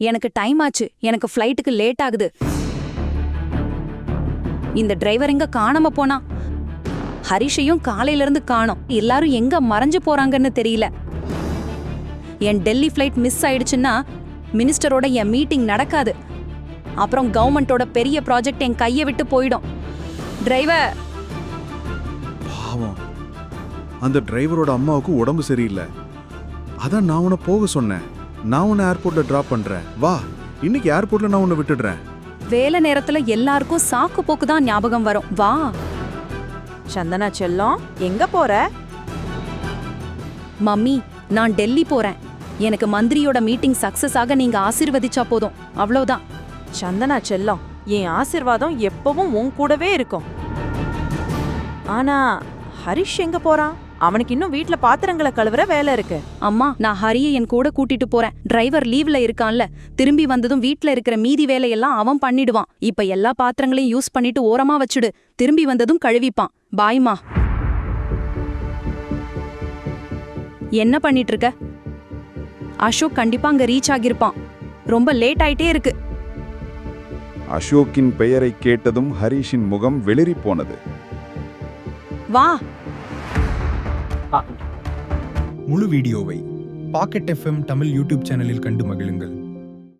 எனக்கு டைம் ஆச்சு, எனக்கு ஃப்ளைட்டுக்கு லேட் ஆகுது. இந்த டிரைவர் எங்க காணாம போனா? ஹரிஷையும் காலையில இருந்து காணோம். எல்லாரும் எங்க மறைஞ்சு போறாங்கன்னு தெரியல. என் டெல்லி ஃப்ளைட் மிஸ் ஆயிடுச்சுன்னா மினிஸ்டரோட என் மீட்டிங் நடக்காது. அப்புறம் கவர்மெண்டோட பெரிய ப்ராஜெக்ட் என் கையை விட்டு போயிடும். டிரைவர்! பாவம், அந்த டிரைவரோட அம்மாவுக்கு உடம்பு சரியில்லை. அதான் நான் உன்னை போக சொன்னேன். நான் உன்னை ஏர்போர்ட்ல டிராப் பண்றேன். வா, இன்னைக்கு ஏர்போர்ட்ல நான் உன்னை விட்டுடுறேன். வேலை நேரத்துல எல்லாருக்கும் சாக்கு போக்கு தான் ஞாபகம் வரும். வா. சந்தனா செல்லம், எங்க போற? மம்மி, நான் டெல்லி போறேன். எனக்கு மந்திரியோட மீட்டிங் சக்சஸ் ஆக நீங்க ஆசீர்வதிச்சா போதும். அவ்வளவுதான். சந்தனா செல்லம், என் ஆசீர்வாதம் எப்பவும் உன் கூடவே இருக்கும். ஆனா ஹரிஷ் எங்க போறான்? அவனுக்கு இன்னும் வீட்ல பாத்திரங்களை கழுவுற வேலை இருக்கு. அம்மா, நான் ஹரியை என் கூட கூட்டிட்டு போறேன். டிரைவர் லீவ்ல இருக்கான்ல, திரும்பி வந்ததும் வீட்ல இருக்கிற மீதி வேலையெல்லாம் அவன் பண்ணிடுவான். இப்ப எல்லா பாத்திரங்களையும் யூஸ் பண்ணிட்டு ஓரமா வச்சுடு. திரும்பி வந்ததும் கழுவிப்பான். பாய்மா. என்ன பண்ணிட்டு இருக்க? அசோக் கண்டிப்பா அங்க ரீச் ஆகிருப்பான். ரொம்ப லேட் ஆயிட்டே இருக்கு. அசோக்கின் பெயரை கேட்டதும் ஹரிஷின் முகம் வெளிரி போனது. வா. முழு வீடியோவை பாக்கெட் FM தமிழ் யூடியூப் சேனலில் கண்டு மகிழுங்கள்.